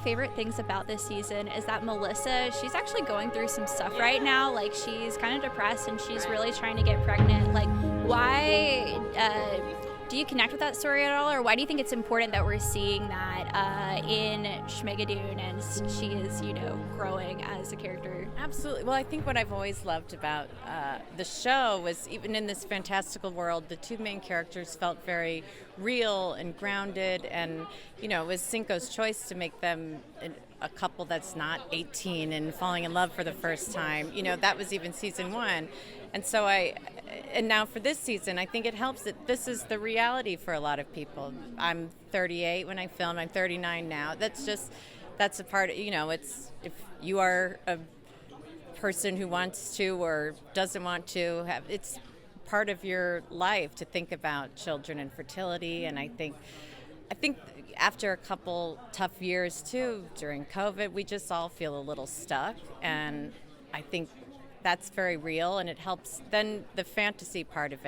favorite things about this season is that Melissa, she's actually going through some stuff right now. Like, she's kind of depressed and she's really trying to get pregnant. Like, why do you connect with that story at all, or why do you think it's important that we're seeing that in Schmigadoon and she is, growing as a character? Absolutely. Well, I think what I've always loved about the show was, even in this fantastical world, the two main characters felt very real and grounded, and it was Cinco's choice to make them a couple that's not 18 and falling in love for the first time. That was even season 1. And so and now for this season, I think it helps that this is the reality for a lot of people. I'm 38 when I filmed. I'm 39 now. That's a part of, it's, if you are a person who wants to or doesn't want to have, it's part of your life to think about children and fertility. And I think after a couple tough years too, during COVID, we just all feel a little stuck. And I think that's very real, and it helps. Then the fantasy part of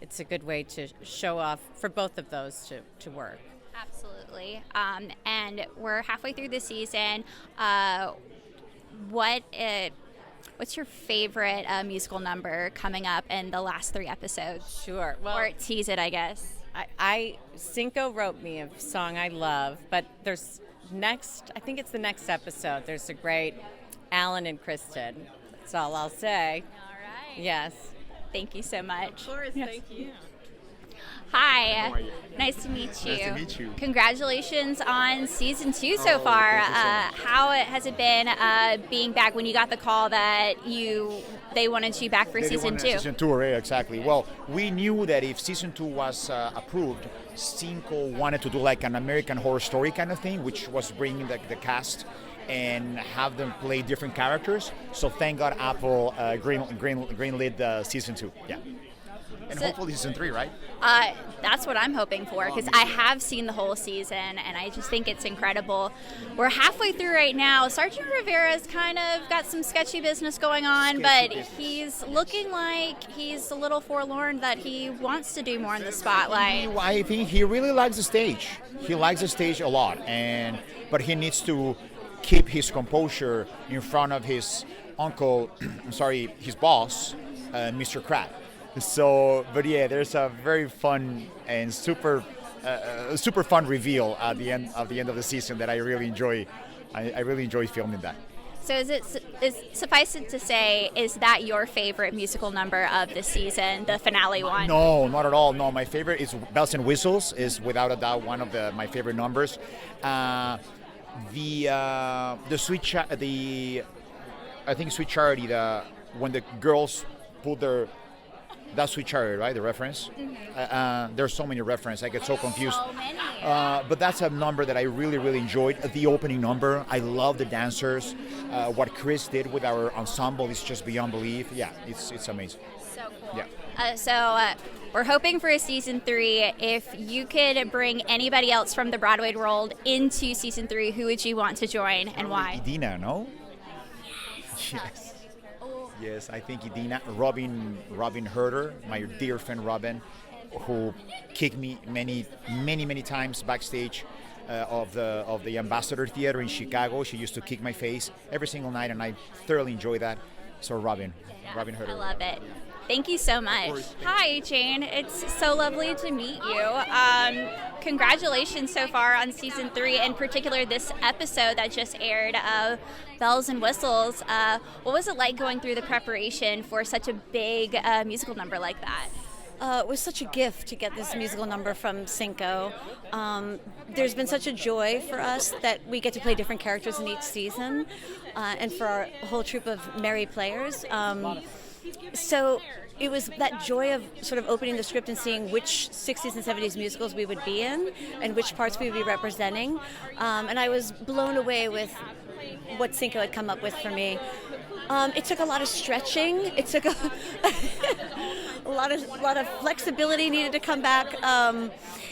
it's a good way to show off for both of those to work. Absolutely. And we're halfway through the season. What's your favorite musical number coming up in the last 3 episodes? Sure. Well, or tease it, I guess. Cinco wrote me a song I love, but I think it's the next episode. There's a great Alan and Kristen. That's all I'll say. All right. Yes. Thank you so much. Of course, yes. Thank you. Hi. Nice to meet you. Nice to meet you. Congratulations on season 2 so far. How has it been being back when you got the call that they wanted you back for season 2? Season 2, right? Exactly. Well, we knew that if season 2 was approved, Cinco wanted to do like an American Horror Story kind of thing, which was bringing the cast and have them play different characters. So thank God Apple greenlit season 2. Yeah. And hopefully season 3, right? That's what I'm hoping for, because I have seen the whole season, and I just think it's incredible. We're halfway through right now. Sergeant Rivera's kind of got some sketchy business going on, but he's looking like he's a little forlorn that he wants to do more in the spotlight. I think he really likes the stage. He likes the stage a lot, but he needs to keep his composure in front of his his boss, Mr. Kratt. So, but yeah, there's a very fun and super fun reveal at the end of the season that I really enjoy. I really enjoy filming that. So is suffice it to say, is that your favorite musical number of the season, the finale one? No, not at all. No, my favorite is Bells and Whistles. Is without a doubt one of my favorite numbers. The Sweet Charity, when the girls pull that's Sweet Charity, right? The reference. Mm-hmm. There's so many references. I get so confused. So many. But that's a number that I really, really enjoyed. The opening number. I love the dancers. What Chris did with our ensemble is just beyond belief. Yeah, it's amazing. So cool. Yeah. We're hoping for a season 3. If you could bring anybody else from the Broadway world into season 3, who would you want to join and why? Idina, no? Yes. Yes, I think Idina, Robin Herder, my dear friend Robin, who kicked me many times backstage of the Ambassador Theater in Chicago. She used to kick my face every single night, and I thoroughly enjoy that. So Robin Herder. I love it. Thank you so much. Hi, Jane. It's so lovely to meet you. Congratulations so far on season 3, in particular this episode that just aired, Bells and Whistles. What was it like going through the preparation for such a big musical number like that? It was such a gift to get this musical number from Cinco. There's been such a joy for us that we get to play different characters in each season, and for our whole troupe of merry players. So it was that joy of sort of opening the script and seeing which 60s and 70s musicals we would be in and which parts we would be representing. And I was blown away with what Cinco had come up with for me. It took a lot of stretching. It took a lot of flexibility needed to come back.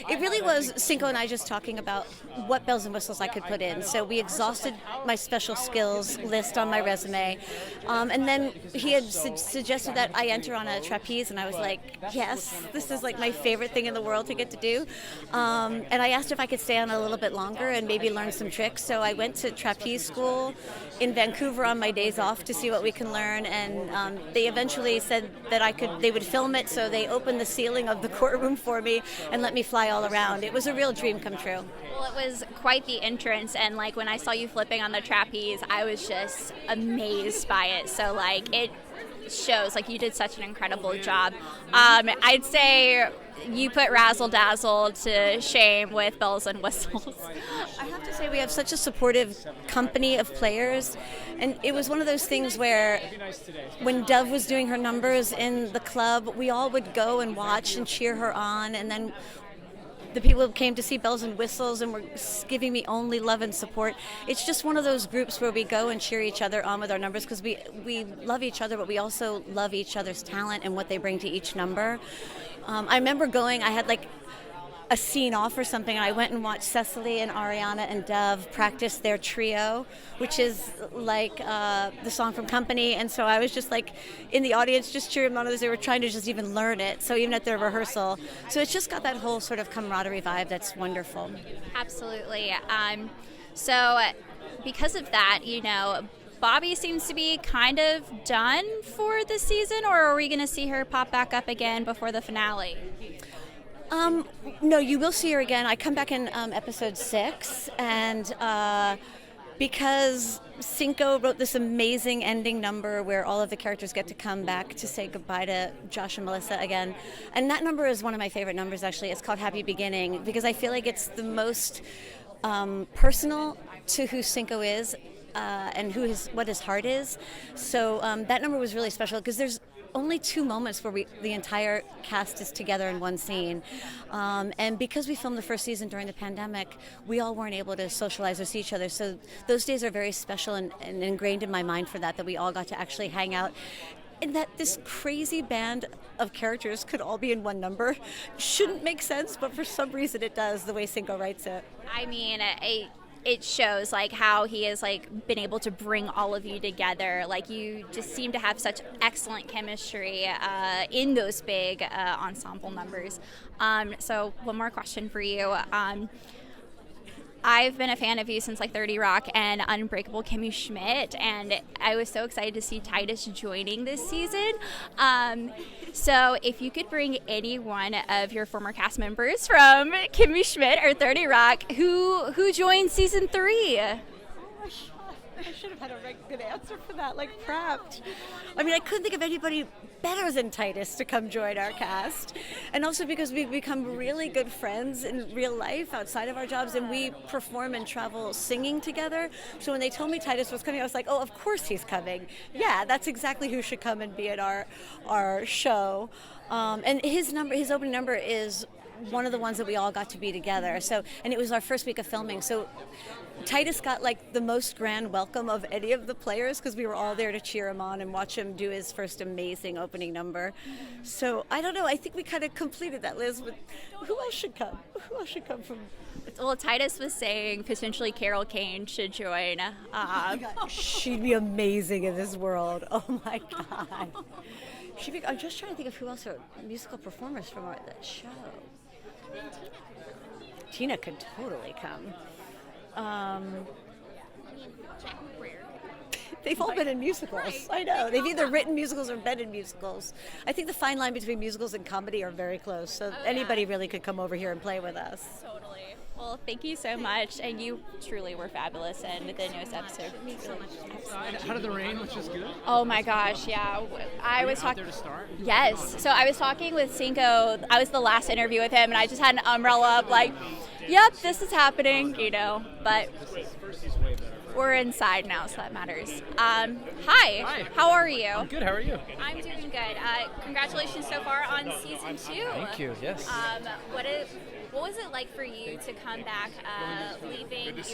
It really was Cinco and I just talking about what bells and whistles I could put in. So we exhausted my special skills list on my resume, and then he had suggested that I enter on a trapeze, and I was like, yes, this is like my favorite thing in the world to get to do. And I asked if I could stay on a little bit longer and maybe learn some tricks. So I went to trapeze school in Vancouver on my days off to see what we can learn, and they eventually said that they would film it, so they opened the ceiling of the courtroom for me and let me fly all around. It was a real dream come true. Well, it was quite the entrance, and like when I saw you flipping on the trapeze, I was just amazed by it. So like it shows like you did such an incredible job. I'd say you put Razzle Dazzle to shame with bells and whistles. I have to say we have such a supportive company of players, and it was one of those things where when Dove was doing her numbers in the club, we all would go and watch and cheer her on, and then the people who came to see Bells and Whistles and were giving me only love and support. It's just one of those groups where we go and cheer each other on with our numbers, because we love each other, but we also love each other's talent and what they bring to each number. I remember I had like a scene off or something, and I went and watched Cecily and Ariana and Dove practice their trio, which is like the song from Company, and so I was just like in the audience just cheering them on as they were trying to just even learn it, so even at their rehearsal. So it's just got that whole sort of camaraderie vibe that's wonderful. Absolutely. So because of that, Bobby seems to be kind of done for the season, or are we going to see her pop back up again before the finale? No, you will see her again. I come back in episode 6, and because Cinco wrote this amazing ending number where all of the characters get to come back to say goodbye to Josh and Melissa again. And that number is one of my favorite numbers, actually. It's called Happy Beginning, because I feel like it's the most personal to who Cinco is and what his heart is. So that number was really special because there's only 2 moments where the entire cast is together in one scene. And because we filmed the first season during the pandemic, we all weren't able to socialize or see each other. So those days are very special and ingrained in my mind for that we all got to actually hang out. And that this crazy band of characters could all be in one number shouldn't make sense, but for some reason it does, the way Cinco writes it. I mean, it shows like how he has like been able to bring all of you together. Like you just seem to have such excellent chemistry in those big ensemble numbers. So one more question for you. I've been a fan of you since like 30 Rock and Unbreakable Kimmy Schmidt, and I was so excited to see Titus joining this season. So if you could bring any one of your former cast members from Kimmy Schmidt or 30 Rock, who joined season 3? I should have had a good answer for that, like prepped. I mean, I couldn't think of anybody better than Titus to come join our cast. And also because we've become really good friends in real life outside of our jobs, and we perform and travel singing together. So when they told me Titus was coming, I was like, oh, of course he's coming. Yeah, that's exactly who should come and be at our show. And his opening number is one of the ones that we all got to be together. So, and it was our first week of filming. So Titus got like the most grand welcome of any of the players because we were all there to cheer him on and watch him do his first amazing opening number. So I don't know. I think we kind of completed that, Liz. With who else should come? Who else should come from? Well, Titus was saying potentially Carol Kane should join. She'd be amazing in this world. Oh my God. I'm just trying to think of who else are musical performers from that show. Tina could totally come. They've all been in musicals. Right. I know. They've either written musicals or been in musicals. I think the fine line between musicals and comedy are very close. So anybody really could come over here and play with us. Totally. Well, thank you so much. And you truly were fabulous in the newest episode. Thank you so much. Out of the rain, which is good. Oh my gosh, yeah. I was talking. There to start? Yes. So I was talking with Cinco. I was the last interview with him, and I just had an umbrella up, like, yep, this is happening, But First is way better. we're inside now, so that matters. Hi. How are you? I'm good. How are you? I'm doing good. Congratulations so far on season 2. Thank you. Yes. What was it like for you to come back, leaving your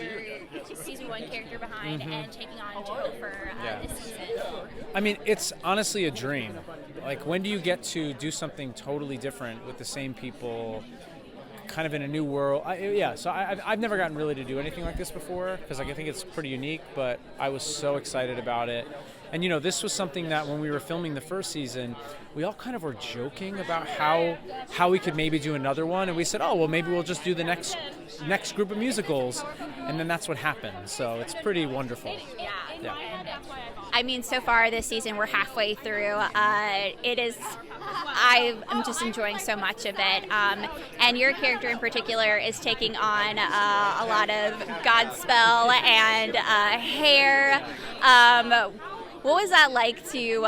season 1 character behind and taking on Topher this season? I mean, it's honestly a dream. Like, when do you get to do something totally different with the same people, kind of in a new world? So I've never gotten really to do anything like this before, because I think it's pretty unique, but I was so excited about it. And, this was something that when we were filming the first season, we all kind of were joking about how we could maybe do another one. And we said, oh, well, maybe we'll just do the next group of musicals. And then that's what happened. So it's pretty wonderful. Yeah. I mean, so far this season, we're halfway through. I'm just enjoying so much of it. And your character in particular is taking on a lot of Godspell and hair. What was that like to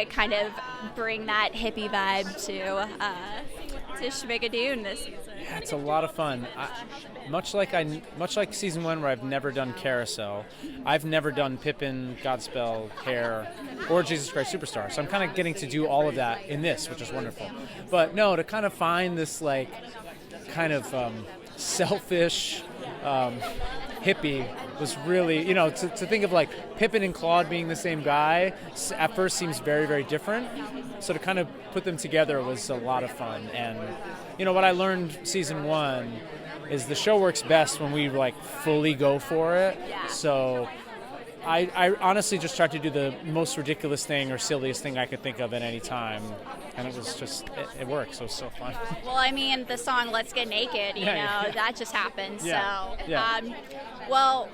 kind of bring that hippie vibe to Schmigadoon this season? Yeah, it's a lot of fun. Much like season 1, where I've never done Carousel, I've never done Pippin, Godspell, Hair, or Jesus Christ Superstar. So I'm kind of getting to do all of that in this, which is wonderful. But no, to kind of find this kind of selfish hippie was really, to think of Pippin and Claude being the same guy at first seems very, very different. So to kind of put them together was a lot of fun. And what I learned season 1 is the show works best when we fully go for it. Yeah. So I honestly just tried to do the most ridiculous thing or silliest thing I could think of at any time. And it was just, it works. It was so fun. Well, I mean, the song Let's Get Naked, that just happened. Yeah. So, Yeah. Well,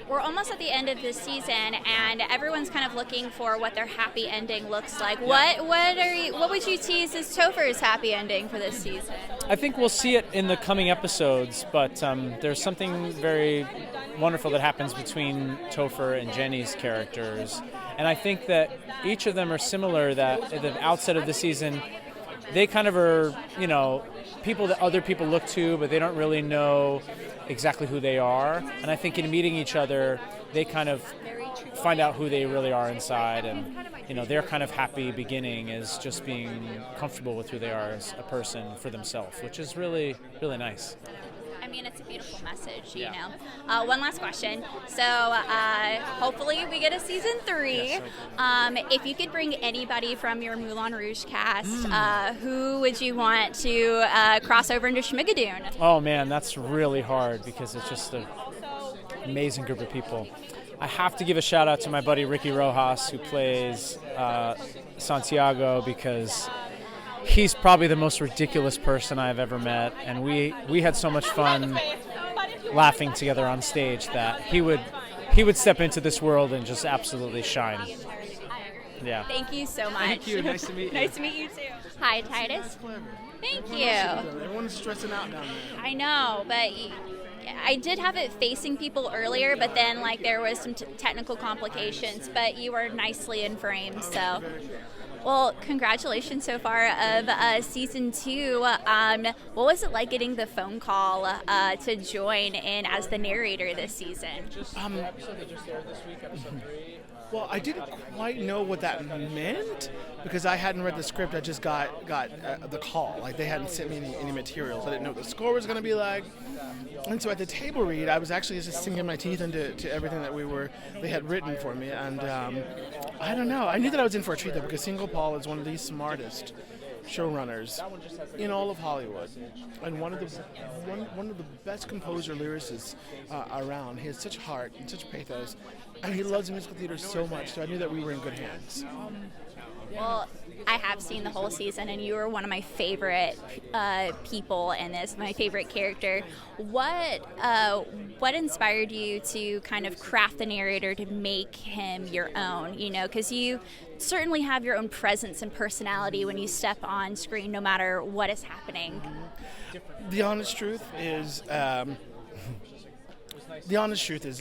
we're almost at the end of this season, and everyone's kind of looking for what their happy ending looks like. Yeah. What would you tease as Topher's happy ending for this season? I think we'll see it in the coming episodes, but there's something very wonderful that happens between Topher and Jenny's characters. And I think that each of them are similar, that at the outset of the season, they kind of are, people that other people look to, but they don't really know exactly who they are. And I think in meeting each other, they kind of find out who they really are inside. And, their kind of happy beginning is just being comfortable with who they are as a person for themselves, which is really, really nice. I mean, it's a beautiful message, Yeah. One last question. So, hopefully we get a season 3. Yes, if you could bring anybody from your Moulin Rouge cast, who would you want to cross over into Schmigadoon? Oh man, that's really hard because it's just an amazing group of people. I have to give a shout out to my buddy Ricky Rojas, who plays Santiago, because he's probably the most ridiculous person I've ever met, and we had so much fun laughing together on stage that he would step into this world and just absolutely shine. Yeah. Thank you so much. Thank you. Nice to meet you. Nice to meet you too. Hi, Titus. Thank you. Everyone's stressing out down there. I know, but I did have it facing people earlier, but then there was some technical complications, but you were nicely in frame, so. Well, congratulations so far of season 2. What was it like getting the phone call to join in as the narrator this season? Well, I didn't quite know what that meant because I hadn't read the script. I just got the call. They hadn't sent me any materials. I didn't know what the score was going to be like. And so at the table read, I was actually just sinking my teeth into everything that they had written for me. And I don't know. I knew that I was in for a treat though, because Single Paul is one of the smartest showrunners in all of Hollywood, and one of the best composer lyricists around. He has such heart and such pathos, and he loves musical theater so much. So I knew that we were in good hands. Well, I have seen the whole season, and you were one of my favorite people in this, my favorite character. What inspired you to kind of craft the narrator to make him your own? Because you certainly have your own presence and personality when you step on screen, no matter what is happening. The honest truth is,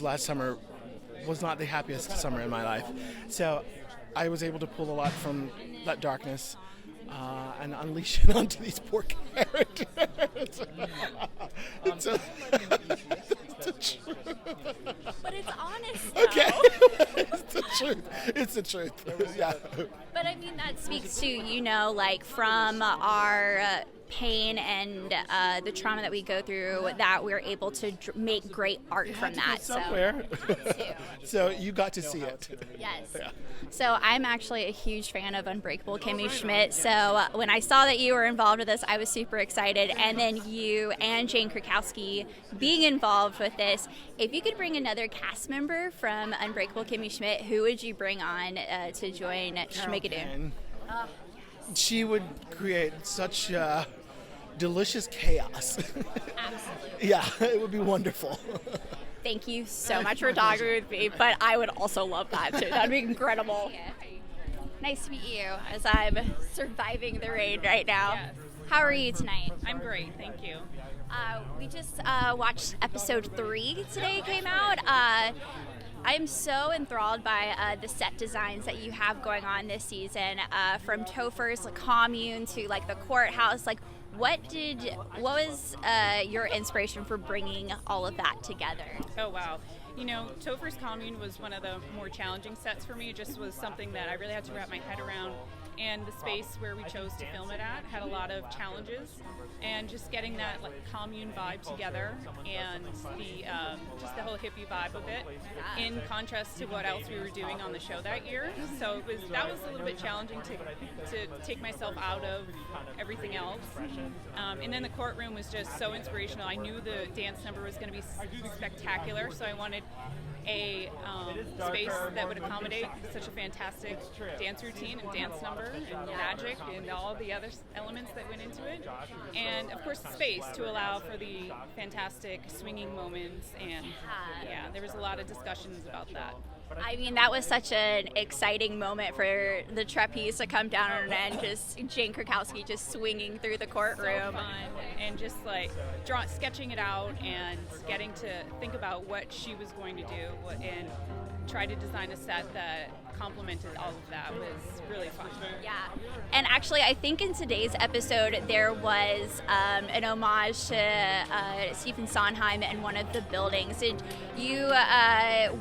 last summer was not the happiest summer in my life. So I was able to pull a lot from that darkness and unleash it onto these poor characters. the truth. But it's honest, though. Okay. It's the truth. It's the truth. Yeah. But I mean, that speaks to, like from our pain and the trauma that we go through, that we're able to make great art from that. Somewhere. So you got to see it. Yes. Yeah. So I'm actually a huge fan of Unbreakable Kimmy Schmidt. So when I saw that you were involved with this, I was super excited. And then you and Jane Krakowski being involved with this. If you could bring another cast member from Unbreakable Kimmy Schmidt, who would you bring on to join Schmigadoon? She would create such delicious chaos. Absolutely. Yeah, it would be wonderful. Thank you so much for talking with me, but I would also love that too. That'd be incredible. Nice to meet you as I'm surviving the rain right now. Yes. How are you tonight? I'm great, thank you. We just watched episode 3 today came out. I'm so enthralled by the set designs that you have going on this season, from Topher's commune to like the courthouse. Like, what was your inspiration for bringing all of that together? Oh, wow. Topher's commune was one of the more challenging sets for me. It just was something that I really had to wrap my head around. And the space where we chose to film it at had a lot of challenges. And just getting that commune vibe together, and the just the whole hippie vibe of it, in contrast to what else we were doing on the show that year. So that was a little bit challenging to take myself out of everything else. And then the courtroom was just so inspirational. I knew the dance number was going to be spectacular, so I wanted a space that would accommodate such a fantastic dance routine and dance number and magic and all the other elements that went into it. And of course, the space to allow for the fantastic swinging moments. And yeah, there was a lot of discussions about that. I mean, that was such an exciting moment for the trapeze to come down and just Jane Krakowski just swinging through the courtroom. So fun, and just sketching it out and getting to think about what she was going to do and try to design a set that complemented all of that was really fun. Yeah, and actually I think in today's episode there was an homage to Stephen Sondheim in one of the buildings. Did you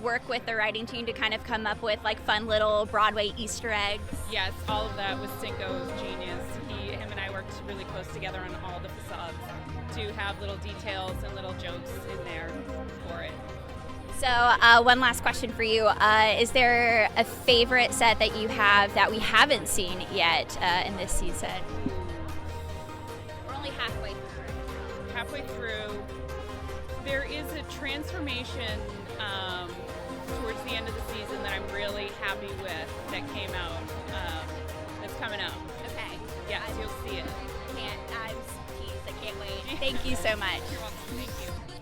work with the writing team to kind of come up with fun little Broadway Easter eggs? Yes, all of that was Cinco's genius. Him and I worked really close together on all the facades to have little details and little jokes in there for it. So one last question for you. Is there a favorite set that you have that we haven't seen yet in this season? We're only halfway through. Halfway through. There is a transformation towards the end of the season that I'm really happy with that came out. That's coming up. Okay. Yes, you'll see it. I'm teased. I can't wait. Thank you so much. You're welcome. Thank you.